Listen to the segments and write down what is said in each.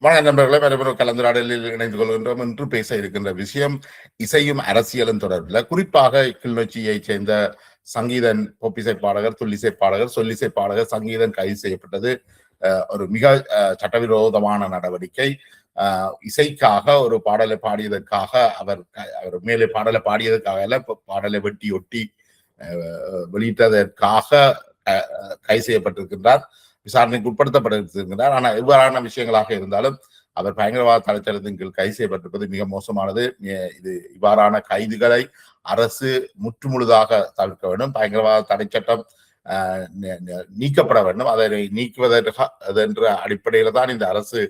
வணக்கம் நண்பர்களே, மறுபடியும் கலந்துரையாடலில் இணைந்து கொள்கின்றோம். என்று பேச இருக்கின்ற விஷயம் இசையும் அரசியலும் தொடர்பில், குறிப்பாக கிளிநொச்சியைச் சேர்ந்த சங்கீதன், பொப்பிசை பாடகர், துள்ளிசை பாடகர், சொல்லிசை பாடகர் சங்கீதன் கைது செய்யப்பட்டது ஒரு மிக சட்டவிரோதமான நடவடிக்கை. இசைக்காக ஒரு பாடலை பாடியதற்காக அவர் மேலே பாடலை பாடியதற்காக அல்ல, பாடலை வெட்டி ஒட்டி வெளியிட்டதற்காக கைது செய்யப்பட்டிருக்கின்றார். விசாரணைக்கு உட்படுத்தப்பட்டிருக்கிறார். ஆனால் எவ்வாறான விஷயங்களாக இருந்தாலும் அவர் பயங்கரவாத தடைச்சட்டத்தின் கீழ் கைது செய்யப்பட்டிருப்பது மிக மோசமானது. இது இவ்வாறான கைதுகளை அரசு முற்றுமுழுதாக தவிர்க்க வேண்டும். பயங்கரவாத தடைச்சட்டம் நீக்கப்பட வேண்டும். அதை நீக்குவதென்ற அடிப்படையில தான் இந்த அரசு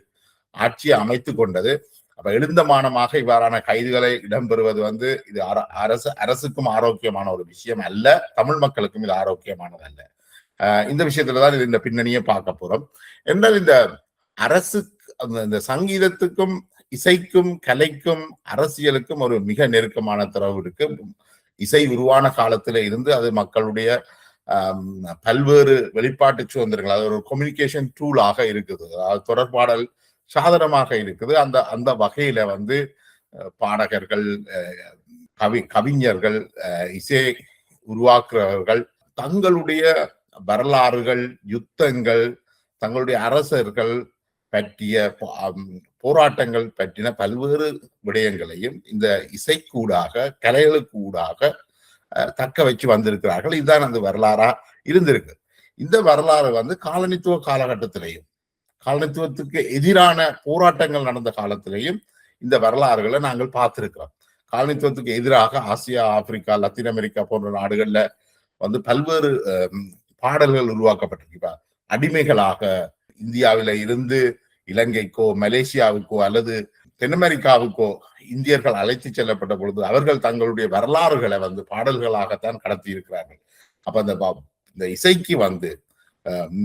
ஆட்சியை அமைத்துக் கொண்டது. அப்ப எழுந்தமானமாக இவ்வாறான கைதுகளை இடம்பெறுவது இது அரசுக்கும் ஆரோக்கியமான ஒரு விஷயம் அல்ல, தமிழ் மக்களுக்கும் இது ஆரோக்கியமானது அல்ல. இந்த விஷயத்துலதான் இந்த பின்னணியை பார்க்க போறோம். என்றால் இந்த அரசு இந்த சங்கீதத்துக்கும் இசைக்கும் கலைக்கும் அரசியலுக்கும் ஒரு மிக நெருக்கமான தொடர்பு இருக்கு. இசை உருவான காலத்துல இருந்து அது மக்களுடைய பல்வேறு வெளிப்பாட்டு சுதந்திரங்கள், அது ஒரு கம்யூனிகேஷன் டூலாக இருக்குது, அது தொடர்பாடல் சாதனமாக இருக்குது. அந்த வகையில பாடகர்கள், கவிஞர்கள், இசை உருவாக்குறவர்கள் தங்களுடைய வரலாறுகள், யுத்தங்கள், தங்களுடைய அரசர்கள் பற்றிய போராட்டங்கள் பற்றின பல்வேறு விடயங்களையும் இந்த இசைக்கூடாக, கலைகளுக்கூடாக தக்க வச்சு வந்திருக்கிறார்கள். இதுதான் அந்த வரலாறா இருந்திருக்கு. இந்த வரலாறு காலனித்துவ காலகட்டத்திலையும், காலனித்துவத்துக்கு எதிரான போராட்டங்கள் நடந்த காலத்திலையும் இந்த வரலாறுகளை நாங்கள் பார்த்திருக்கிறோம். காலனித்துவத்துக்கு எதிராக ஆசியா, ஆப்பிரிக்கா, லத்தீன் அமெரிக்கா போன்ற நாடுகள்ல பல்வேறு பாடல்கள் உருவாக்கப்பட்டிருக்கு. அடிமைகளாக இந்தியாவில இருந்து இலங்கைக்கோ, மலேசியாவுக்கோ அல்லது தென் அமெரிக்காவுக்கோ இந்தியர்கள் அழைத்து செல்லப்பட்ட பொழுது அவர்கள் தங்களுடைய வரலாறுகளை பாடல்களாகத்தான் கடத்தி இருக்கிறார்கள். அப்ப இந்த இசைக்கு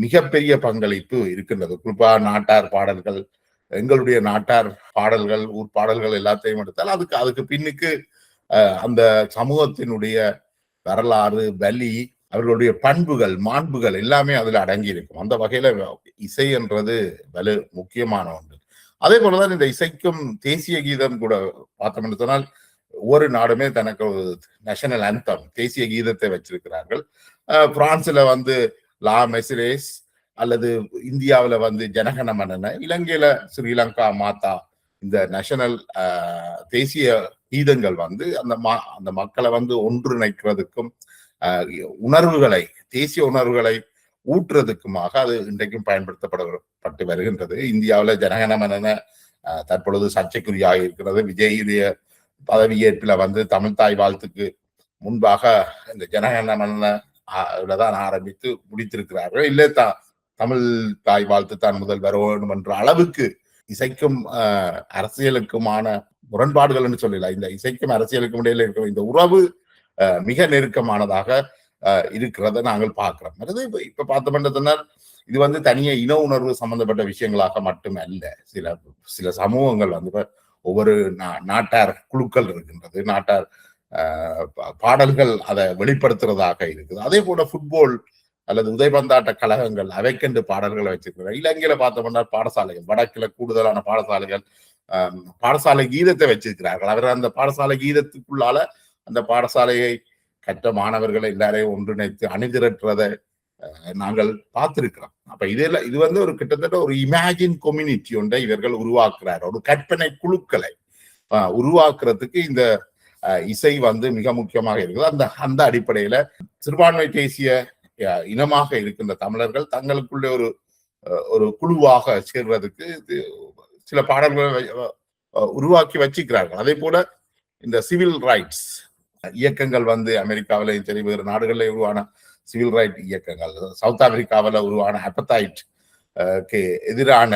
மிகப்பெரிய பங்களிப்பு இருக்கின்றது. குறிப்பா நாட்டார் பாடல்கள், எங்களுடைய நாட்டார் பாடல்கள், ஊர் பாடல்கள் எல்லாத்தையும் எடுத்தால் அதுக்கு பின்னுக்கு அந்த சமூகத்தினுடைய வரலாறு, வலி, அவர்களுடைய பண்புகள், மாண்புகள் எல்லாமே அதுல அடங்கி இருக்கும். அந்த வகையில இசை என்றது முக்கியமான ஒன்று. அதே போலதான் இந்த இசைக்கும் தேசிய கீதம் கூட பார்த்தோம் என்று சொன்னால், ஒவ்வொரு நாடுமே தனக்கு ஒரு நேஷனல் ஆந்தம், தேசிய கீதத்தை வச்சிருக்கிறார்கள். பிரான்ஸ்ல லா மெசிரேஸ், அல்லது இந்தியாவில ஜனகன மன்னன, இலங்கையில ஸ்ரீலங்கா மாதா, இந்த நேஷனல் தேசிய கீதங்கள் அந்த மக்களை ஒன்றிணைக்கிறதுக்கும் உணர்வுகளை, தேசிய உணர்வுகளை ஊற்றுறதுக்குமாக அது இன்றைக்கும் பயன்படுத்தப்பட்டு வருகின்றது. இந்தியாவில் ஜனகணமன தற்பொழுது சர்ச்சைக்குரியாக இருக்கிறது. விஜயுடைய பதவியேற்பில் தமிழ் தாய் வாழ்த்துக்கு முன்பாக இந்த ஜனகணமன தான் ஆரம்பித்து முடித்திருக்கிறார்கள். இல்லை தமிழ் தாய் வாழ்த்து தான் முதல் வர வேண்டும் என்ற அளவுக்கு இசைக்கும் அரசியலுக்குமான முரண்பாடுகள் என்று சொல்லலாம். இந்த இசைக்கும் அரசியலுக்கும் இடையில இருக்கிற இந்த உறவு மிக நெருக்கமானதாக இருக்கிறத நாங்கள் பார்க்கிறோம். இப்ப பார்த்தோம்னா இது தனிய இன உணர்வு சம்பந்தப்பட்ட விஷயங்களாக மட்டுமல்ல. சில சமூகங்கள் ஒவ்வொரு நாட்டார் குழுக்கள் இருக்கின்றது, நாட்டார் பாடல்கள் அதை வெளிப்படுத்துறதாக இருக்குது. அதே போல ஃபுட்பால் அல்லது உதைபந்தாட்ட கழகங்கள் அவைக்கென்று பாடல்களை வச்சிருக்கிறார். இலங்கையில பார்த்தோம்னா பாடசாலைகள், வடக்குல கூடுதலான பாடசாலைகள் பாடசாலை கீதத்தை வச்சிருக்கிறார்கள். அவர் அந்த பாடசாலை கீதத்துக்குள்ளால அந்த பாடசாலையை கற்ற மாணவர்களை எல்லாரையும் ஒன்றிணைத்து அணிதிரட்டுறதை நாங்கள் பார்த்திருக்கிறோம். அப்ப இது ஒரு கிட்டத்தட்ட ஒரு இமேஜின் கம்யூனிட்டி ஒன்றை இவர்கள் உருவாக்குறார். ஒரு கற்பனை குழுக்களை உருவாக்குறதுக்கு இந்த இசை மிக முக்கியமாக இருக்குது. அந்த அடிப்படையில சிறுபான்மை தேசிய இனமாக இருக்கின்ற தமிழர்கள் தங்களுக்குள்ளே ஒரு குழுவாக சேர்வதற்கு சில பாடல்களை உருவாக்கி வச்சுக்கிறார்கள். அதே போல இந்த சிவில் ரைட்ஸ் இயக்கங்கள் அமெரிக்காவிலையும் சரி, வேறு நாடுகளில் உருவான சிவில் ரைட் இயக்கங்கள், சவுத் ஆப்பிரிக்காவில் உருவான அப்பத்தைட் எதிரான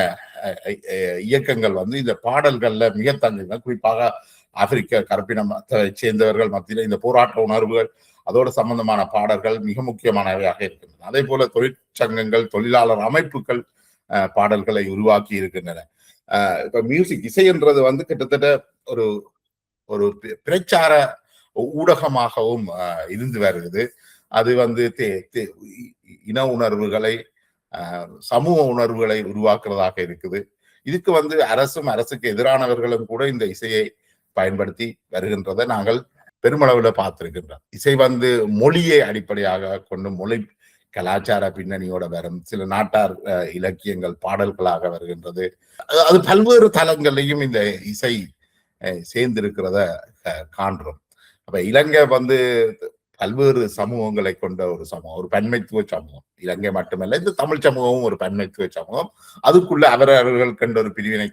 இயக்கங்கள் இந்த பாடல்கள்ல மிக தங்குங்க. குறிப்பாக ஆப்பிரிக்க கருப்பினத்தை சேர்ந்தவர்கள் மத்தியில் இந்த போராட்ட உணர்வுகள், அதோடு சம்பந்தமான பாடல்கள் மிக முக்கியமானவையாக இருக்கின்றன. அதே போல தொழிற்சங்கங்கள், தொழிலாளர் அமைப்புகள் பாடல்களை உருவாக்கி இருக்கின்றன. இப்ப மியூசிக், இசை என்றது கிட்டத்தட்ட ஒரு பிரச்சார ஊடகமாகவும் இருந்து வருகிறது. அது இன உணர்வுகளை, சமூக உணர்வுகளை உருவாக்குறதாக இருக்குது. இதுக்கு அரசும் அரசுக்கு எதிரானவர்களும் கூட இந்த இசையை பயன்படுத்தி வருகின்றதை நாங்கள் பெருமளவுல பார்த்திருக்கின்றோம். இசை மொழியை அடிப்படையாக கொண்டு மொழி கலாச்சார பின்னணியோட வரும் சில நாட்டார் இலக்கியங்கள் பாடல்களாக வருகின்றது. அது பல்வேறு தளங்களையும் இந்த இசை சேர்ந்திருக்கிறத காண்றோம். அப்ப இலங்கை பல்வேறு சமூகங்களை கொண்ட ஒரு சமூகம், ஒரு பன்மைத்துவ சமூகம். இலங்கை மட்டுமல்ல, இந்த தமிழ் சமூகமும் ஒரு பன்மைத்துவ சமூகம். அதுக்குள்ள அவரவர்களுக்கென்ற ஒரு பிரிவினை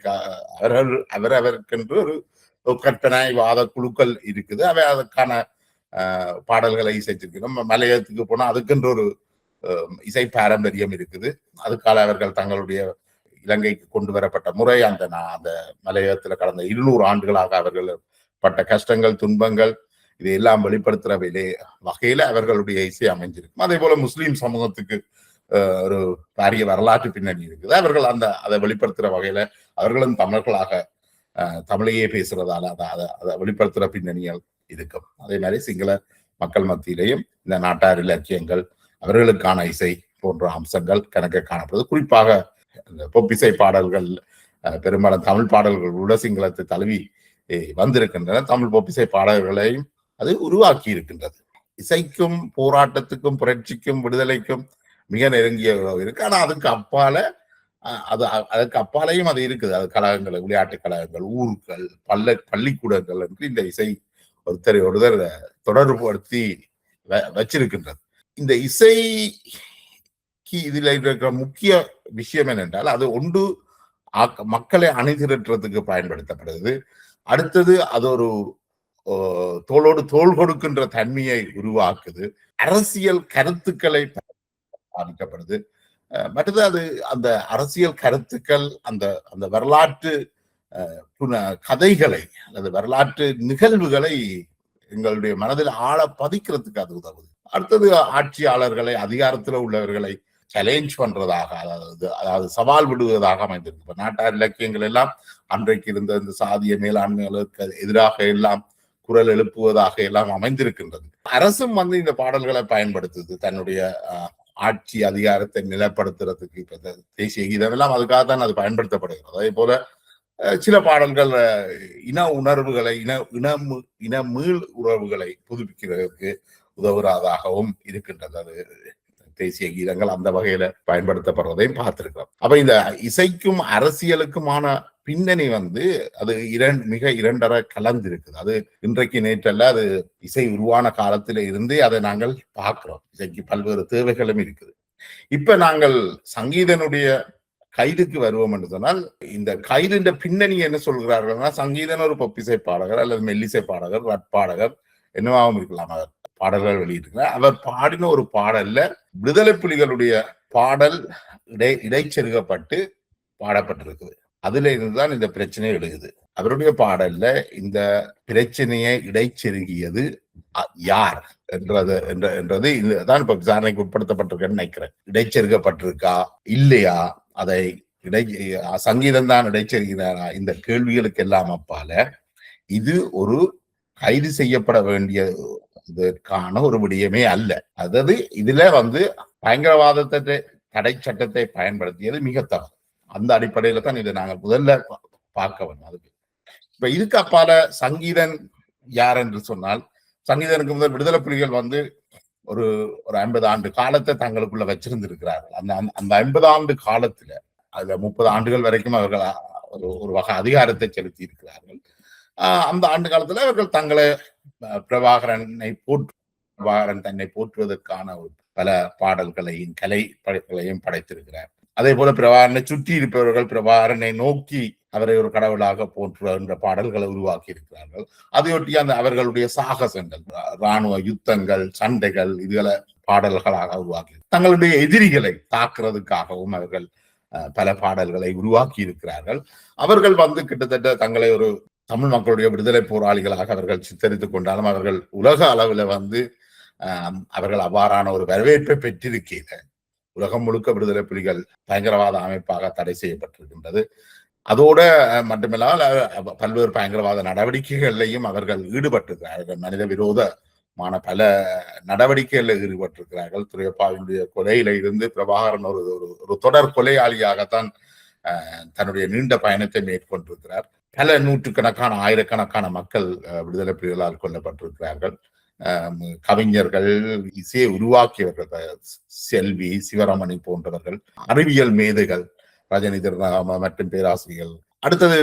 அவரவருக்கென்று ஒரு கற்பனைவாத குழுக்கள் இருக்குது. அவை அதற்கான பாடல்களை இசைச்சிருக்கிறோம். மலையத்துக்கு போனா அதுக்கென்று ஒரு இசை பாரம்பரியம் இருக்குது. அதுக்காக அவர்கள் தங்களுடைய இலங்கைக்கு கொண்டு வரப்பட்ட முறை அந்த மலையகத்துல கடந்த 200 ஆண்டுகளாக அவர்கள் பட்ட கஷ்டங்கள், துன்பங்கள் இதையெல்லாம் வெளிப்படுத்துற வகையில அவர்களுடைய இசை அமைஞ்சிருக்கும். அதே போல முஸ்லீம் சமூகத்துக்கு ஒரு பாரிய வரலாற்று பின்னணி இருக்குது. அவர்கள் அதை வெளிப்படுத்துற வகையில அவர்களும் தமிழர்களாக தமிழையே பேசுறதால அதை வெளிப்படுத்துற பின்னணிகள் இருக்கும். அதே மாதிரி சிங்கள மக்கள் மத்தியிலையும் இந்த நாட்டார் இலக்கியங்கள், அவர்களுக்கான இசை போன்ற அம்சங்கள் கணக்க காணப்படுது. குறிப்பாக இந்த பொப்பிசை பாடல்கள் பெரும்பாலும் தமிழ் பாடல்கள் கூட சிங்களத்தை தழுவி வந்திருக்கின்றன. தமிழ் பொப்பிசை பாடல்களையும் அது உருவாக்கி இருக்கின்றது. இசைக்கும் போராட்டத்துக்கும் புரட்சிக்கும் விடுதலைக்கும் மிக நெருங்கிய உறவு இருக்கு. ஆனா அதுக்கு அப்பாலையும் அது இருக்குது. அது கழகங்கள், விளையாட்டு கழகங்கள், ஊர்கள், பள்ளிக்கூடங்கள் என்று இந்த இசை ஒருத்தர் தொடர்புபடுத்தி வச்சிருக்கின்றது. இந்த இசைக்கு இதுல இருக்கிற முக்கிய விஷயம் என்னென்றால், அது ஒன்று மக்களை அணிதிரட்டுறதுக்கு பயன்படுத்தப்படுது. அடுத்தது அது ஒரு தோளோடு தோள் கொடுக்கின்ற தன்மையை உருவாக்குது. அரசியல் கருத்துக்களை பாதிக்கப்படுது. மற்றது அது அந்த அரசியல் கருத்துக்கள் அந்த வரலாற்று கதைகளை அல்லது வரலாற்று நிகழ்வுகளை எங்களுடைய மனதில் ஆழ பதிக்கிறதுக்கு அது உதவுது. அடுத்தது ஆட்சியாளர்களை, அதிகாரத்தில் உள்ளவர்களை சேலஞ்ச் பண்றதாக, அதாவது சவால் விடுவதாக அமைந்திருக்கு. இப்ப நாட்டார் இலக்கியங்கள் எல்லாம் அன்றைக்கு இருந்த இந்த சாதிய மேலாண்மைகளுக்கு எதிராக எல்லாம் குரல் எழுப்புவதாக எல்லாம் அமைந்திருக்கின்றது. அரசும் இந்த பாடல்களை பயன்படுத்துது தன்னுடைய ஆட்சி அதிகாரத்தை நிலைப்படுத்துறதுக்கு. இப்ப தேசிய கீதம் எல்லாம் அதுக்காக தான் அது பயன்படுத்தப்படுகிறது. அதே போல சில பாடல்கள் இன உணர்வுகளை, இன மீள் உறவுகளை புதுப்பிக்கிறதுக்கு உதவுறதாகவும் இருக்கின்றது. அது தேசிய கீதங்கள் அந்த வகையில பயன்படுத்தப்படுவதையும் பார்த்திருக்கிறோம். அப்ப இந்த இசைக்கும் அரசியலுக்குமான பின்னணி அது மிக இரண்டரை கலந்து இருக்குது. அது இன்றைக்கு நேற்றல்ல, அது இசை உருவான காலத்தில இருந்தே அதை நாங்கள் பார்க்கிறோம். இசைக்கு பல்வேறு தேவைகளும் இருக்குது. இப்ப நாங்கள் சங்கீதனுடைய கைதுக்கு வருவோம் என்று சொன்னால், இந்த கைதுன்ற பின்னணி என்ன சொல்கிறார்கள்னா, சங்கீதன் ஒரு பொப்பிசை பாடகர் அல்லது மெல்லிசை பாடகர், ரட்பாடகர் என்னவாகவும் இருக்கலாம். அவர் பாடல்கள் வெளியிட்டிருக்கிறார். அவர் பாடின ஒரு பாடல்ல விடுதலை புலிகளுடைய பாடல் இடைச்செருகப்பட்டு பாடப்பட்டிருக்குது. அதுல இருந்துதான் இந்த பிரச்சனை எழுகுது. அவருடைய பாடல்ல இந்த பிரச்சனையை இடைச்செருகியது யார் என்றது இதுதான் இப்ப விசாரணைக்கு உட்படுத்தப்பட்டிருக்கேன்னு நினைக்கிறேன். இடைச்செருகப்பட்டிருக்கா இல்லையா, அதை சங்கீதம் தான் இடைச்செருகிறாரா, இந்த கேள்விகளுக்கு எல்லாம் அப்பால இது ஒரு கைது செய்யப்பட வேண்டியதற்கான ஒரு விடயமே அல்ல. அதாவது இதுல பயங்கரவாதத்தை தடை சட்டத்தை பயன்படுத்தியது மிக தவறு. அந்த அடிப்படையில தான் இதை நாங்கள் முதல்ல பார்க்க வேண்டும். அதுக்கு இப்ப இதுக்கு அப்பால சங்கீதன் யார் என்று சொன்னால், சங்கீதனுக்கு முதல் விடுதலை புலிகள் ஒரு 50 ஆண்டு காலத்தை தங்களுக்குள்ள வச்சிருந்திருக்கிறார்கள். அந்த 50 ஆண்டு காலத்துல அதுல 30 ஆண்டுகள் வரைக்கும் அவர்கள் ஒரு வகை அதிகாரத்தை செலுத்தி இருக்கிறார்கள். அந்த ஆண்டு காலத்துல அவர்கள் தங்களை பிரபாகரன் தன்னை போற்றுவதற்கான பல பாடல்களையும் கலை படைப்புகளையும் படைத்திருக்கிறார். அதே போல பிரபாகரனை சுற்றி இருப்பவர்கள் பிரபாகரனை நோக்கி அவரை ஒரு கடவுளாக போற்றுகின்ற பாடல்களை உருவாக்கி இருக்கிறார்கள். அதையொட்டி அவர்களுடைய சாகசங்கள், இராணுவ யுத்தங்கள், சண்டைகள், இதுகளை பாடல்களாக உருவாக்கி தங்களுடைய எதிரிகளை தாக்குறதுக்காகவும் அவர்கள் பல பாடல்களை உருவாக்கி இருக்கிறார்கள். அவர்கள் கிட்டத்தட்ட தங்களை ஒரு தமிழ் மக்களுடைய விடுதலை போராளிகளாக அவர்கள் சித்தரித்துக் கொண்டாலும் அவர்கள் உலக அளவுல அவர்கள் அவ்வாறான ஒரு வரவேற்பை பெற்றிருக்கிற உலகம் முழுக்க விடுதலை புலிகள் பயங்கரவாத அமைப்பாக தடை செய்யப்பட்டிருக்கின்றது. அதோட மட்டுமில்லாமல் பல்வேறு பயங்கரவாத நடவடிக்கைகளையும் அவர்கள் ஈடுபட்டிருக்கிறார்கள். மனித விரோதமான பல நடவடிக்கைகளில் ஈடுபட்டிருக்கிறார்கள். துரையப்பாவினுடைய கொலையில இருந்து பிரபாகரன் ஒரு தொடர் கொலையாளியாகத்தான் தன்னுடைய நீண்ட பயணத்தை மேற்கொண்டிருக்கிறார். பல நூற்றுக்கணக்கான ஆயிரக்கணக்கான மக்கள் விடுதலை புலிகளால் கொல்லப்பட்டிருக்கிறார்கள். கவிஞர்கள், இசையை உருவாக்கியவர்கள், செல்வி, சிவராமணி போன்றவர்கள், அறிவியல் மேதைகள், ரஜினிதர் மற்றும் பேராசிரியர்கள், அடுத்தது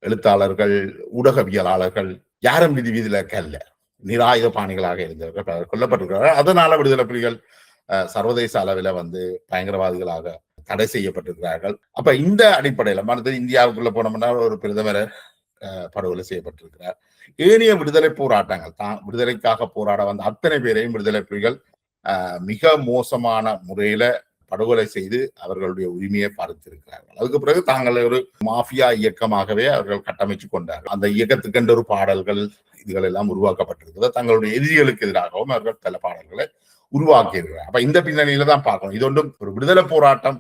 எழுத்தாளர்கள், ஊடகவியலாளர்கள், யாரும் விதிவிலக்கு அல்ல, நிராயுத பாணிகளாக இருந்தவர்கள் கொல்லப்பட்டிருக்கிறார்கள். அதனால விடுதலை புலிகள் சர்வதேச அளவில் பயங்கரவாதிகளாக தடை செய்யப்பட்டிருக்கிறார்கள். அப்ப இந்த அடிப்படையில மறுத்து இந்தியாவுக்குள்ள போனோம்னா ஒரு பிரதமர் படுகொலை செய்யப்பட்டிருக்கிறார். ஏனைய விடுதலை போராட்டங்கள் விடுதலைக்காக போராட வந்த அத்தனை பேரையும் விடுதலை புலிகள் மிக மோசமான முறையில படுகொலை செய்து அவர்களுடைய உரிமையை பறித்திருக்கிறார்கள். அதுக்கு பிறகு தாங்கள் ஒரு மாஃபியா இயக்கமாகவே அவர்கள் கட்டமைச்சு கொண்டார்கள். அந்த இயக்கத்துக்கென்ற ஒரு பாடல்கள் இதுகள் எல்லாம் உருவாக்கப்பட்டிருக்கிறது. தங்களுடைய எதிரிகளுக்கு எதிராகவும் அவர்கள் பல பாடல்களை உருவாக்கி இருக்கிறார். அப்ப இந்த பின்னணியில தான் பார்க்கணும். இது ஒன்றும் ஒரு விடுதலை போராட்டம்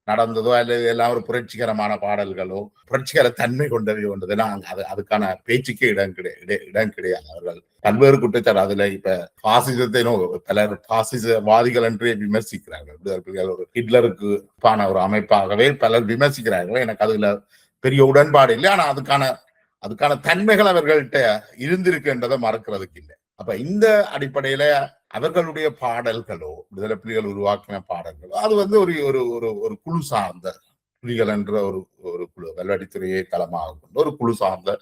நடந்ததோ அல்லது எல்லாம் ஒரு புரட்சிகரமான பாடல்களோ புரட்சிகர தன்மை கொண்டவை கொண்டதுன்னா அதுக்கான பேச்சுக்கே இடம் கிடையாது. அவர்கள் பல்வேறு குற்றச்சாட்டு அதுல இப்ப பாசிசத்தை பலர் பாசிசவாதிகள் என்றே விமர்சிக்கிறார்கள். விடுதலை புலிகள் ஒரு ஹிட்லருக்கு ஒரு அமைப்பாகவே பலர் விமர்சிக்கிறார்கள். எனக்கு அதுல பெரிய உடன்பாடு இல்லை. ஆனா அதுக்கான தன்மைகள் அவர்கள்ட்ட இருந்திருக்குன்றதை மறக்கிறதுக்கு இல்லை. அப்ப இந்த அடிப்படையில அவர்களுடைய பாடல்களோ விடுதலை புலிகள் உருவாக்கின பாடல்களோ அது ஒரு குழு சார்ந்த புலிகள் என்ற ஒரு குழு வெள்ளாடித்துறையை தளமாக கொண்ட ஒரு குழு சார்ந்த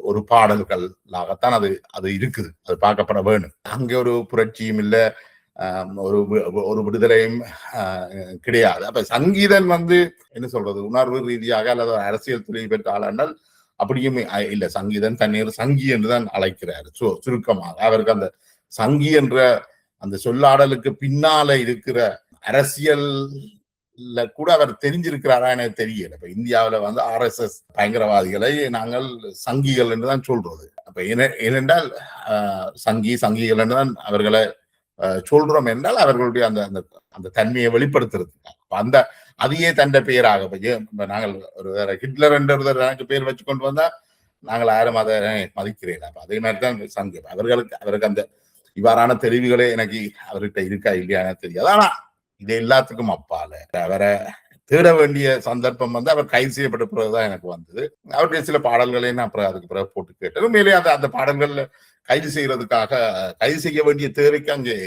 ஒரு பாடல்களாகத்தான் அது இருக்குது. அது பார்க்கப்பட வேணும். அங்கே ஒரு புரட்சியும் இல்லை, ஒரு விடுதலையும் கிடையாது. அப்ப சங்கீதன் என்ன சொல்றது, உணர்வு ரீதியாக அல்லது அரசியல் துறை பெற்ற ஆளானால் அப்படியும் இல்லை. சங்கீதன் தண்ணீர் சங்கி என்றுதான் அழைக்கிறார் சுருக்கமாக. அவருக்கு அந்த சங்கி என்ற அந்த சொல்லாடலுக்கு பின்னால இருக்கிற அரசியல் கூட அவர் தெரிஞ்சிருக்கிறாரா எனக்கு தெரியல. இப்ப இந்தியாவில RSS பயங்கரவாதிகளை நாங்கள் சங்கிகள் என்றுதான் சொல்றது. அப்ப ஏனென்றால் சங்கிகள் என்றுதான் அவர்களை சொல்றோம் என்றால் அவர்களுடைய அந்த தன்மையை வெளிப்படுத்துறது. அதையே தண்ட பெயராக நாங்கள் ஒரு ஹிட்லர் என்ற எனக்கு பேர் வச்சு கொண்டு வந்தா நாங்கள் யாரும் அதை மதிக்கிறேன். அப்ப அதே மாதிரிதான் சங்கி. அவருக்கு அந்த இவ்வாறான தெரிவுகளே எனக்கு அவர்கிட்ட இருக்கா இல்லையா தெரியாது. ஆனா இது எல்லாத்துக்கும் அப்பால அவரை தேட வேண்டிய சந்தர்ப்பம் அவர் கைது செய்யப்பட்ட பிறகுதான் எனக்கு வந்தது. அவருடைய சில பாடல்களையும் நான் அதுக்கு பிறகு போட்டு கேட்டேன். உண்மையிலேயே அந்த பாடல்கள்ல கைது செய்ய வேண்டிய தேவைக்கு அங்கே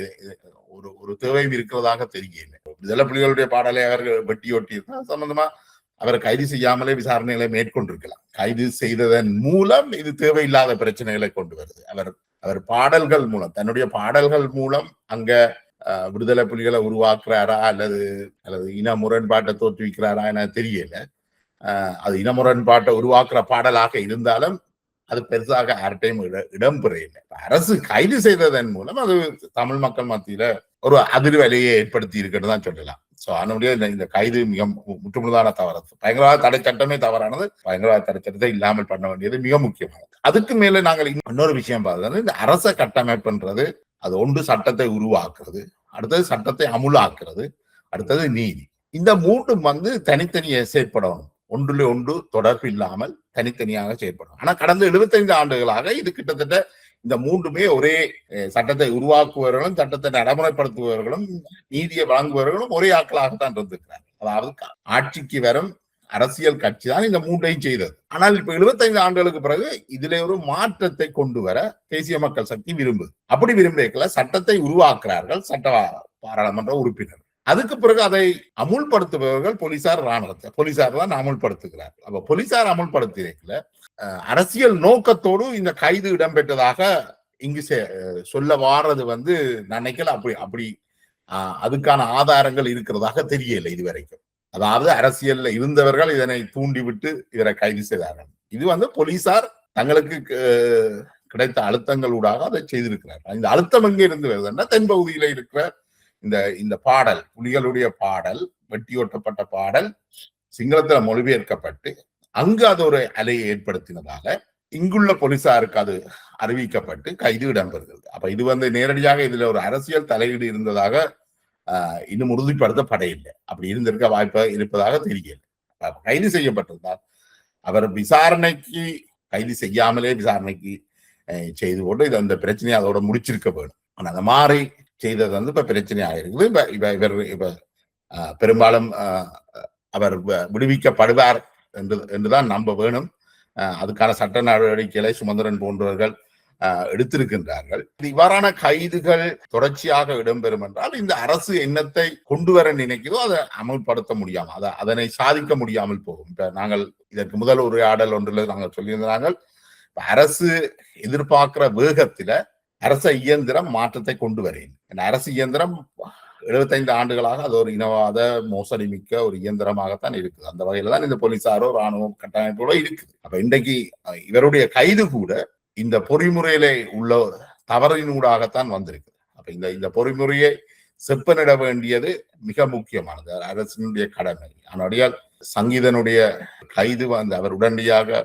ஒரு தேவையும் இருக்கிறதாக தெரியல. விடுதலை புலிகளுடைய பாடலை அவர்கள் வெட்டி ஒட்டி சம்பந்தமா அவரை கைது செய்யாமலே விசாரணைகளை மேற்கொண்டிருக்கலாம். கைது செய்ததன் மூலம் இது தேவையில்லாத பிரச்சனைகளை கொண்டு வருது. அவர் பாடல்கள் மூலம், தன்னுடைய பாடல்கள் மூலம் அங்க விடுதலை புலிகளை உருவாக்குறாரா அல்லது இன முரண்பாட்டை தோற்றுவிக்கிறாரா என தெரியல. அது இன முரண்பாட்டை உருவாக்குற பாடலாக இருந்தாலும் அது பெருசாக யார்கிட்டையும் இடம்பெற இல்லை. அரசு கைது செய்ததன் மூலம் அது தமிழ் மக்கள் மத்தியில ஒரு அதிர்வலையை ஏற்படுத்தி இருக்குன்னு தான் சொல்லலாம். சோ அதனுடைய இந்த கைது மிக முற்றுமுழுதான தவறு. பயங்கரவாத தடை சட்டமே தவறானது. பயங்கரவாத தடை சட்டத்தை இல்லாமல் பண்ண வேண்டியது மிக முக்கியமானது. அதுக்கு மேல நாங்கள் இன்னொரு விஷயம் பார்த்தது, இந்த அரச கட்டமைப்புன்றது அது ஒன்று சட்டத்தை உருவாக்குறது, அடுத்தது சட்டத்தை அமுலாக்குறது, அடுத்தது நீதி. இந்த மூன்றும் தனித்தனியே செயற்படணும். ஒன்றுல ஒன்று தொடர்பு இல்லாமல் தனித்தனியாக செயற்படும். ஆனா கடந்த 75 ஆண்டுகளாக இது கிட்டத்தட்ட இந்த மூன்றுமே ஒரே சட்டத்தை உருவாக்குபவர்களும் சட்டத்தை நடைமுறைப்படுத்துபவர்களும் நீதியை வழங்குபவர்களும் ஒரே ஆட்களாகத்தான் இருந்திருக்கிறார். அதாவது ஆட்சிக்கு வரும் அரசியல் கட்சி தான் இந்த மூன்றையும் செய்தது. ஆனால் இப்ப 75 ஆண்டுகளுக்கு பிறகு இதுல ஒரு மாற்றத்தை கொண்டு வர தேசிய மக்கள் சக்தி விரும்புது. அப்படி விரும்பல சட்டத்தை உருவாக்குறார்கள் சட்ட பாராளுமன்ற உறுப்பினர். அதுக்கு பிறகு அதை அமுல்படுத்துபவர்கள் போலீசார் தான் அமுல்படுத்துகிறார்கள். அப்ப போலீசார் அமுல்படுத்தியிருக்கல அரசியல் நோக்கத்தோடு இந்த கைது இடம்பெற்றதாக இங்கு சொல்ல வாரது நினைக்கல. அப்படி அதுக்கான ஆதாரங்கள் இருக்கிறதாக தெரியல இதுவரைக்கும். அதாவது அரசியல்ல இருந்தவர்கள் இதனை தூண்டிவிட்டு இவரை கைது செய்தார்கள். இது போலீசார் தங்களுக்கு கிடைத்த அழுத்தங்களூடாக அதை செய்திருக்கிறார்கள். இந்த அழுத்தம் எங்கே இருந்து வருதுன்னா தென்பகுதியில இருக்கிற இந்த பாடல், புலிகளுடைய பாடல், வெட்டியோட்டப்பட்ட பாடல் சிங்களத்துல மொழிபெயர்க்கப்பட்டு அங்கு அது ஒரு அலையை ஏற்படுத்தினதாக இங்குள்ள போலீசாருக்கு அது அறிவிக்கப்பட்டு கைது இடம்பெறுகிறது. அப்ப இது நேரடியாக இதுல ஒரு அரசியல் தலையீடு இருந்ததாக இன்னும் உறுதிப்படுத்தப்பட இல்லை. அப்படி இருந்திருக்க வாய்ப்பு இருப்பதாக தெரியல. கைது செய்யப்பட்டிருந்தால் அவர் விசாரணைக்கு கைது செய்யாமலே விசாரணைக்கு செய்து கொண்டு இது அந்த பிரச்சனையை அதோட முடிச்சிருக்க வேணும். ஆனா அந்த மாதிரி செய்தது இப்ப பிரச்சனை ஆயிருக்குது. இப்ப பெரும்பாலும் அவர் விடுவிக்கப்படுவார் என்றுதான் நம்ப வேணும். அதுக்கான சட்ட நடவடிக்கைகளை சுமந்திரன் போன்றவர்கள் எடுத்திருக்கின்றார்கள். இவ்வாறான கைதுகள் தொடர்ச்சியாக இடம்பெறும் என்றால் இந்த அரசு எண்ணத்தை கொண்டு வர நினைக்கிறதோ அதை அமல்படுத்த முடியாமல் அதனை சாதிக்க முடியாமல் போகும். இப்ப நாங்கள் இதற்கு முதல் உரையாடல் ஒன்றில் நாங்கள் சொல்லியிருந்தாங்க, அரசு எதிர்பார்க்கிற வேகத்தில அரச இயந்திரம் மாற்றத்தை கொண்டு வரேன். அரசு இயந்திரம் 75 ஆண்டுகளாக அது ஒரு இனவாத மோசடி மிக்க ஒரு இயந்திரமாகத்தான் இருக்குது. அந்த வகையில தான் இந்த போலீசாரோ ராணுவ கட்டமைப்போட இருக்குது. அப்ப இன்றைக்கு இவருடைய கைது கூட இந்த பொறிமுறையில உள்ள தவறினூடாகத்தான் வந்திருக்கு. அப்ப இந்த பொறிமுறையை செப்பனிட வேண்டியது மிக முக்கியமானது, அரசினுடைய கடமை. ஆனால் சங்கீதனுடைய கைது வந்து அவர் உடனடியாக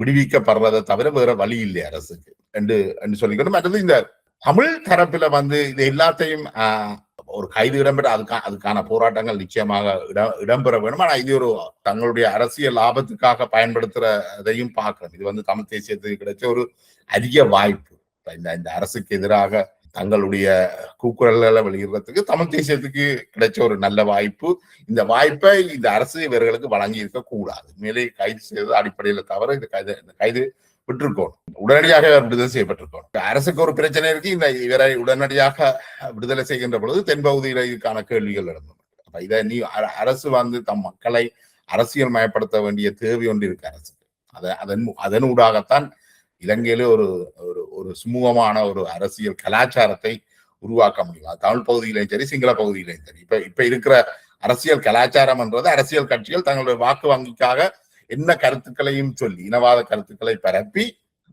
விடுவிக்கப்படுறதை தவிர வேற வழி இல்லை அரசுக்கு என்று சொல்லிக்கணும். மற்றது இந்த தமிழ் தரப்புல வந்து இது எல்லாத்தையும் ஒரு கைது இடம்பெற அதுக்கான போராட்டங்கள் நிச்சயமாக இடம்பெற வேணும். ஆனா இது ஒரு தங்களுடைய அரசியல் லாபத்துக்காக பயன்படுத்துறதையும் பார்க்கணும். இது வந்து தமிழ் தேசியத்துக்கு கிடைச்ச ஒரு அதிக வாய்ப்பு. இந்த அரசுக்கு எதிராக தங்களுடைய கூக்குரல்களை வெளியிடுறதுக்கு தமிழ் தேசியத்துக்கு கிடைச்ச ஒரு நல்ல வாய்ப்பு. இந்த வாய்ப்பை இந்த அரசு இவர்களுக்கு வழங்கி இருக்க கூடாது. மேலே கைது செய்தது அடிப்படையில தவிர இந்த கைது விட்டிருக்கோம், உடனடியாக விடுதலை செய்யப்பட்டிருக்கோம். அரசுக்கு ஒரு பிரச்சனை இருக்கு, இந்த இவரை உடனடியாக விடுதலை செய்கின்ற பொழுது தென்பகுதியில இதுக்கான கேள்விகள் எழுந்தும். அப்ப இதை அரசு வந்து தம் மக்களை அரசியல் மயப்படுத்த வேண்டிய தேவை ஒன்று இருக்கு அரசுக்கு. அதனூடாகத்தான் இலங்கையிலே ஒரு ஒரு சுமூகமான ஒரு அரசியல் கலாச்சாரத்தை உருவாக்க முடியும். தமிழ் பகுதியிலையும் சரி, சிங்கள பகுதியிலையும் சரி. இப்ப இருக்கிற அரசியல் கலாச்சாரம் என்றது அரசியல் கட்சிகள் தங்களுடைய வாக்கு வங்கிக்காக என்ன கருத்துக்களையும் சொல்லி இனவாத கருத்துக்களை பரப்பி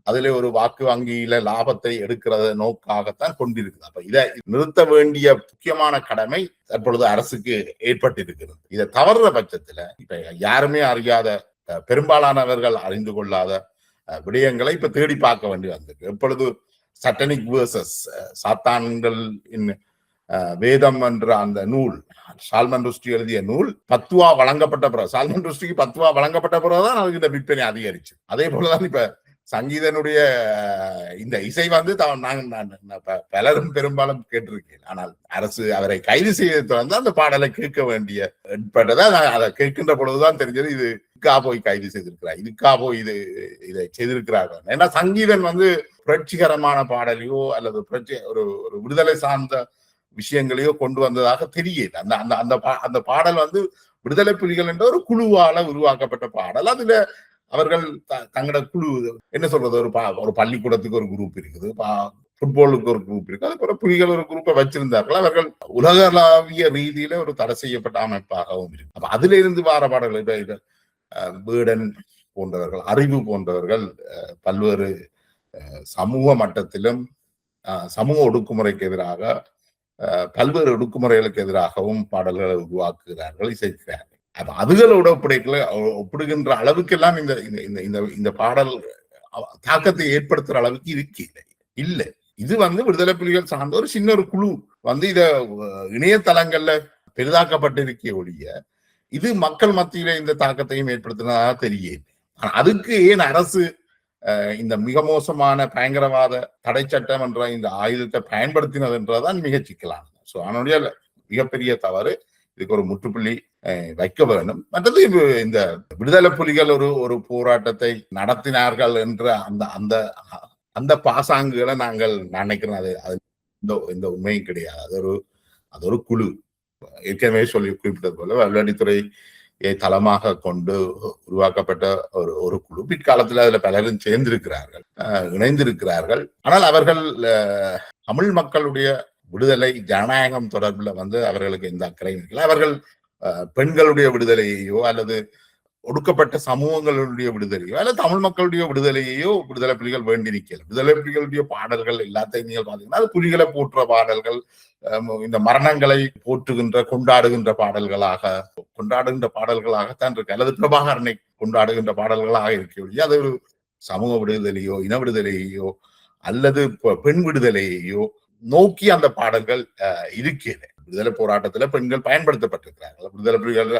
அதுல ஒரு வாக்கு வங்கியில லாபத்தை எடுக்கிறத நோக்காகத்தான் கொண்டிருக்குது. அப்ப இதை நிறுத்த வேண்டிய முக்கியமான கடமை தற்பொழுது அரசுக்கு ஏற்பட்டிருக்கிறது. இதை தவறுற பட்சத்துல இப்ப யாருமே அறியாத, பெரும்பாலானவர்கள் அறிந்து கொள்ளாத விடயங்களை இப்ப தேடி பார்க்க வேண்டி வந்திருக்கு. எப்பொழுது சட்டனிக் வேர்சஸ் சாத்தான்கள் வேதம் என்ற அந்த நூல், சால்மன் ருஷ்டி எழுதிய நூல் பத்துவா வழங்கப்பட்ட பிறகு, சால்மன் ருஷ்டிக்கு பத்துவா வழங்கப்பட்ட பிறகுதான் அதுக்கு இந்த விற்பனை அதிகரிச்சு. அதே போலதான் இப்ப சங்கீதனுடைய இந்த இசை வந்து பலரும் பெரும்பாலும் கேட்டிருக்கேன். ஆனால் அரசு அவரை கைது செய்து வந்து அந்த பாடலை கேட்க வேண்டிய ஏற்பட்டதான். அதை கேட்கின்ற பொழுதுதான் தெரிஞ்சது இது இதுக்கா போய் கைது செய்திருக்கிறார், இதுக்கா போய் இதை செய்திருக்கிறார்கள். ஏன்னா சங்கீதன் வந்து புரட்சிகரமான பாடலையோ அல்லது ஒரு விடுதலை சார்ந்த விஷயங்களையோ கொண்டு வந்ததாக தெரியுது. அந்த பாடல் வந்து விடுதலை புலிகள் என்ற ஒரு குழுவால உருவாக்கப்பட்ட பாடல். அதுல அவர்கள் தங்களோட குழு என்ன சொல்றது, ஒரு பள்ளிக்கூடத்துக்கு ஒரு குரூப் இருக்குது, ஃபுட்பாலுக்கு ஒரு குரூப் இருக்கு, அதுக்கப்புறம் புலிகள் ஒரு குரூப்பை வச்சிருந்தார்கள். அவர்கள் உலகளாவிய ரீதியில ஒரு தடை செய்யப்பட்ட அமைப்பாகவும் இருக்கு. அப்ப அதுல இருந்து வார பாடல்கள் வீடன் போன்றவர்கள், அறிவு போன்றவர்கள் பல்வேறு சமூக மட்டத்திலும் சமூக ஒடுக்குமுறைக்கு எதிராக, பல்வேறு ஒடுக்குமுறைகளுக்கு எதிராகவும் பாடல்களை உருவாக்குகிறார்கள், இசைக்கிறார்கள். அப்ப அதுகளோட ஒப்பிடுகின்ற அளவுக்கு எல்லாம் இந்த பாடல் தாக்கத்தை ஏற்படுத்துற அளவுக்கு இருக்கு இல்லை. இது வந்து விடுதலை புலிகள் சார்ந்த ஒரு சின்ன ஒரு குழு வந்து இத இணையதளங்கள்ல பெரிதாக்கப்பட்டிருக்கே ஒழிய இது மக்கள் மத்தியில இந்த தாக்கத்தையும் ஏற்படுத்தினதாக தெரியுது. அதுக்கு ஏன் அரசு இந்த மிக மோசமான பயங்கரவாத தடை சட்டம் என்ற இந்த ஆயுதத்தை பயன்படுத்தினது என்றதான் மிக சிக்கலானது. ஸோ அதனுடைய மிகப்பெரிய தவறு. இதுக்கு ஒரு முற்றுப்புள்ளி வைக்க வேண்டும். மற்றது இந்த விடுதலை புலிகள் ஒரு போராட்டத்தை நடத்தினார்கள் என்ற அந்த பாசாங்குகளை நாங்கள் நினைக்கிறோம். அது இந்த உண்மையும் கிடையாது. அது ஒரு குழு. ஏற்கனவே சொல்லி குறிப்பிட்டது போல வல்லடித்துறை தளமாக கொண்டு உருவாக்கப்பட்ட ஒரு குழு. பிற்காலத்தில் அதுல பலரும் சேர்ந்திருக்கிறார்கள், இணைந்திருக்கிறார்கள். ஆனால் அவர்கள் தமிழ் மக்களுடைய விடுதலை ஜனநாயகம் தொடர்பில் வந்து அவர்களுக்கு எந்த அக்கறையும் இல்லை. அவர்கள் பெண்களுடைய விடுதலையையோ அல்லது ஒடுக்கப்பட்ட சமூகங்களுடைய விடுதலையோ அல்லது தமிழ் மக்களுடைய விடுதலையோ விடுதலை புலிகள் வேண்டி நிற்கல. விடுதலை புலிகளுடைய பாடல்கள் எல்லாத்தையும் நீங்கள் பாத்தீங்கன்னா அது புலிகளை போற்ற பாடல்கள், இந்த மரணங்களை போற்றுகின்ற கொண்டாடுகின்ற பாடல்களாகத்தான் இருக்கு. அல்லது பிரபாகரனை கொண்டாடுகின்ற பாடல்களாக இருக்க, அது ஒரு சமூக விடுதலையோ இன விடுதலையோ அல்லது பெண் விடுதலையோ நோக்கி அந்த பாடல்கள் இருக்கிறது. விடுதலை போராட்டத்துல பெண்கள் பயன்படுத்தப்பட்டிருக்கிறார்கள். விடுதலை புலிகள்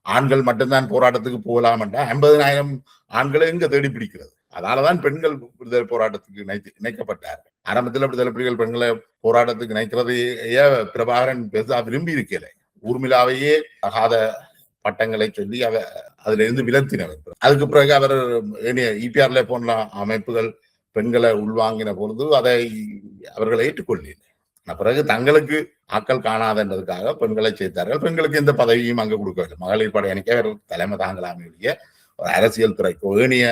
ஆண்கள் மட்டும்தான் போராட்டத்துக்கு போகலாம் என்றால் 50,000 ஆண்களை எங்க தேடி பிடிக்கிறது. அதனாலதான் பெண்கள் விடுதலை போராட்டத்துக்கு இணைக்கப்பட்டார்கள். ஆரம்பத்தில் விடுதலை புலிகள் பெண்களை போராட்டத்துக்கு இணைக்கிறதையே பிரபாகரன் பெருசா விரும்பி இருக்கல. ஊர்மிளாவையே ஆகாத பட்டங்களை சொல்லி அதுல இருந்து விலத்தினர். அதுக்கு பிறகு அவர் இபிஆர்ல போன்ற அமைப்புகள் பெண்களை உள்வாங்கின பொழுது அதை அவர்களை ஏற்றுக்கொள்ள பிறகு தங்களுக்கு ஆக்கள் காணாதன்றதுக்காக பெண்களை சேர்த்தார்கள். பெண்களுக்கு எந்த பதவியும் அங்க கொடுக்கவில்லை. மகளிர் படையணிக்க அவர் தலைமை தாங்கலாமே ஒரு அரசியல் துறைக்கோ ஏனைய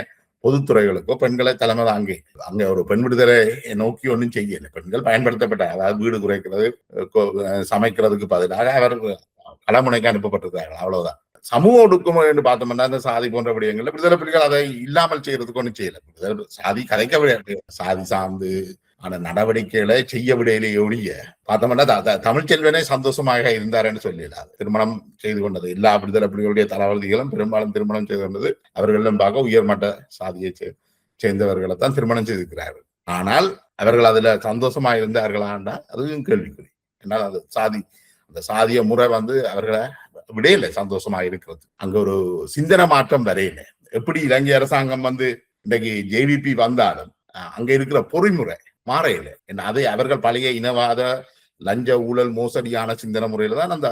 பொதுத்துறைகளுக்கோ பெண்களை தலைமை தாங்கி அங்க ஒரு பெண் விடுதலை நோக்கி ஒன்றும் செய்யல. பெண்கள் பயன்படுத்தப்பட்டார். அதாவது வீடு குறைக்கிறது சமைக்கிறதுக்கு பதிலாக அவர் களமுனைக்கு அனுப்பப்பட்டிருக்கிறார்கள். அவ்வளவுதான். சமூக ஒடுக்குமுறை என்று பார்த்தோம்னா இந்த சாதி போன்ற விடயங்கள்ல விடுதலை புலிகள் அதை இல்லாமல் செய்யறதுக்கு ஒன்றும் செய்யல. சாதி கதைக்க விட சாதி சார்ந்து ஆன நடவடிக்கைகளை செய்ய விடையிலே ஒழிய பார்த்தோம்னா தமிழ் செல்வனே சந்தோஷமாக இருந்தார்ன்னு சொல்லல. திருமணம் செய்து கொண்டது எல்லா விடுதலை புலிகளுடைய தளபதிகளும் பெரும்பாலும் திருமணம் செய்து கொண்டது அவர்களிடம் பார்க்க உயர்மட்ட சாதியை சேர்ந்தவர்களை தான் திருமணம் செய்திருக்கிறார்கள். ஆனால் அவர்கள் அதுல சந்தோஷமா இருந்தார்களாண்டா அதுவும் கேள்விக்குறி. என்னால் அது அந்த சாதிய முறை அவர்களை விடையில சந்தோஷமா இருக்கிறது. அங்க ஒரு சிந்தனை மாற்றம் வரையில. எப்படி இலங்கை அரசாங்கம் இன்றைக்கு ஜேவிபி வந்தாலும் அங்க இருக்கிற பொறிமுறை மாறையில. அதை அவர்கள் பழைய இனவாத லஞ்ச ஊழல் மோசடியான சிந்தனை முறையில தான் அந்த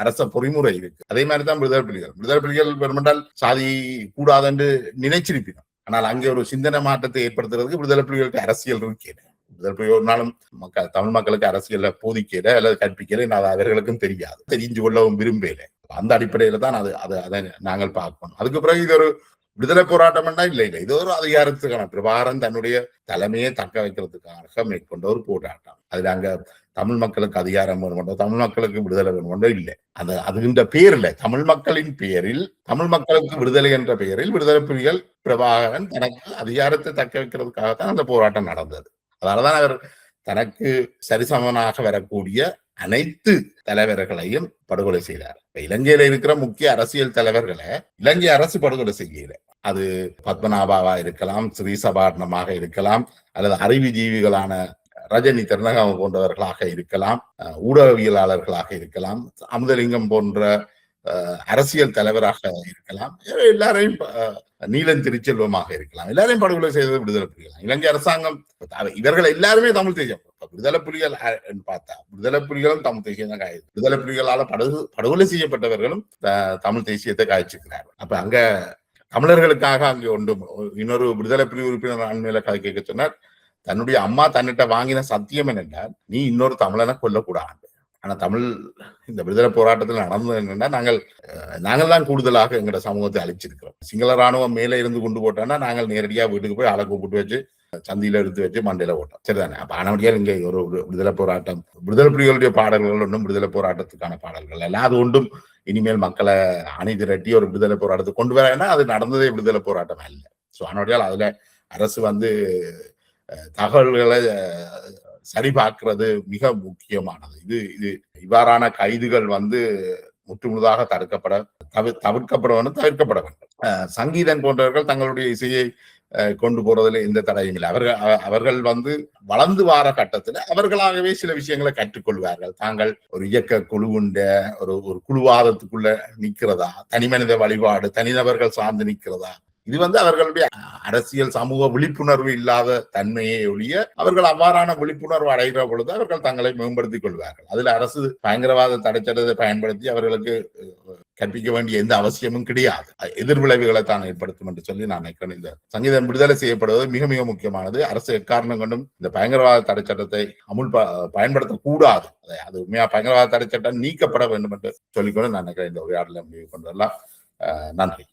அரச பொறிமுறை இருக்கு. அதே மாதிரிதான் விடுதலை புலிகள் பெருமென்றால் சாதி கூடாதுன்னு நினைச்சிருப்பினோம். ஆனால் அங்கே ஒரு சிந்தனை மாற்றத்தை ஏற்படுத்துறதுக்கு விடுதலை புலிகளுக்கு அரசியல் இருக்கிறது. விடுதலை புலிகள் ஒரு நாளும் தமிழ் மக்களுக்கு அரசியல போதிக்கல அல்லது கற்பிக்கல. அது அவர்களுக்கும் தெரியாது, தெரிஞ்சு கொள்ளவும் விரும்பல. அந்த அடிப்படையில தான் அதை நாங்கள் பார்க்கணும். அதுக்கு பிறகு இது ஒரு விடுதலை போராட்டம் இல்லை. இது ஒரு அதிகாரத்துக்கான பிரபாகரன் தன்னுடைய தலைமையை தக்க வைக்கிறதுக்காக மேற்கொண்ட ஒரு போராட்டம். அதுல அங்க தமிழ் மக்களுக்கு அதிகாரம் வேணும், தமிழ் மக்களுக்கு விடுதலை வேணும் இல்லை. அதுகின்ற பேர்ல தமிழ் மக்களின் பெயரில் தமிழ் மக்களுக்கு விடுதலை என்ற பெயரில் விடுதலை புலிகள் பிரபாகரன் தனக்கு அதிகாரத்தை தக்க வைக்கிறதுக்காகத்தான் அந்த போராட்டம் நடந்தது. அதனாலதான் அவர் தனக்கு சரிசமனாக வரக்கூடிய அனைத்து தலைவர்களையும் படுகொலை செய்தார். இலங்கையில இருக்கிற முக்கிய அரசியல் தலைவர்களை இலங்கை அரசு படுகொலை செய்யல. அது பத்மநாபாவா இருக்கலாம், ஸ்ரீசபாடனமாக இருக்கலாம், அல்லது அறிவுஜீவிகளான ரஜினி திருநகம் போன்றவர்களாக இருக்கலாம், ஊடகவியலாளர்களாக இருக்கலாம், அமுதலிங்கம் போன்ற அரசியல் தலைவராக இருக்கலாம், எல்லாரையும் நீலன் திருச்செல்வமாக இருக்கலாம், எல்லாரையும் படுகொலை செய்தது விடுதலை புலிகள். இலங்கை அரசாங்கம் இவர்கள் எல்லாருமே தமிழ் தேசியம். விடுதலை புலிகள் பார்த்தா விடுதலை புலிகளும் தமிழ் தேசியம் தான் காய்ச்சி. விடுதலை புலிகளால படுகொலை செய்யப்பட்டவர்களும் தமிழ் தேசியத்தை காய்ச்சிருக்கிறார்கள். அப்ப அங்க தமிழர்களுக்காக அங்கே இன்னொரு விடுதலை புலி உறுப்பினர் ஆண்மையில கதை கேட்க சொன்னார். தன்னுடைய அம்மா தன்னிட்ட வாங்கின சத்தியம் என்னென்றால் நீ இன்னொரு தமிழனை கொல்லக்கூடாது. ஆனா இந்த விடுதலை போராட்டத்தில் நடந்தது என்னன்னா நாங்கள் தான் கூடுதலாக எங்களோட சமூகத்தை அழிச்சிருக்கிறோம். சிங்கள ராணுவம் மேலே இருந்து கொண்டு போட்டோம்னா நாங்கள் நேரடியா வீட்டுக்கு போய் ஆளை கூப்பிட்டு வச்சு சந்தியில எடுத்து வச்சு மண்டையில ஓட்டோம். சரிதானே? அப்ப ஆனவடியால் இங்க ஒரு விடுதலை போராட்டம் விடுதலை புலிகளுடைய பாடல்கள் ஒன்றும் விடுதலை போராட்டத்துக்கான பாடல்கள் எல்லாம் அது ஒன்றும் இனிமேல் மக்களை அணி திரட்டி ஒரு விடுதலை போராட்டத்தை கொண்டு வர அது நடந்ததே விடுதலை போராட்டம் அல்ல. ஸோ ஆனவடியால் அதுல அரசு தகவல்களை சரிபார்க்கிறது மிக முக்கியமானது. இது இவ்வாறான கைதுகள் முற்றுமுழுதாக தவிர்க்கப்பட வேண்டும். சங்கீதன் போன்றவர்கள் தங்களுடைய இசையை கொண்டு போறதுல எந்த தடையும் இல்லை. அவர்கள் வளர்ந்து வார கட்டத்துல அவர்களாகவே சில விஷயங்களை கற்றுக்கொள்வார்கள். தாங்கள் ஒரு இயக்க குழுவுண்ட ஒரு குழுவாதத்துக்குள்ள நிக்கிறதா, தனி மனித வழிபாடு தனிநபர்கள் சார்ந்து நிக்கிறதா, இது அவர்களுடைய அரசியல் சமூக விழிப்புணர்வு இல்லாத தன்மையை ஒழிய அவர்கள் அவ்வாறான விழிப்புணர்வு அடைகிற பொழுது அவர்கள் தங்களை மேம்படுத்திக் கொள்வார்கள். அதுல அரசு பயங்கரவாத தடைச்சட்டத்தை பயன்படுத்தி அவர்களுக்கு கற்பிக்க வேண்டிய எந்த அவசியமும் கிடையாது. எதிர்விளைவுகளை தான் ஏற்படுத்தும் என்று சொல்லி நான் நினைக்கிறேன். இந்த சங்கீதம் விடுதலை செய்யப்படுவது மிக மிக முக்கியமானது. அரசு எக்காரணம் கொண்டும் இந்த பயங்கரவாத தடைச்சட்டத்தை பயன்படுத்தக்கூடாது. அது உண்மையா பயங்கரவாத தடைச்சட்டம் நீக்கப்பட வேண்டும் என்று சொல்லிக்கொண்டு நான் நினைக்கிறேன். இந்த உரையாடலை முடிவு கொண்டு வரலாம். நன்றி.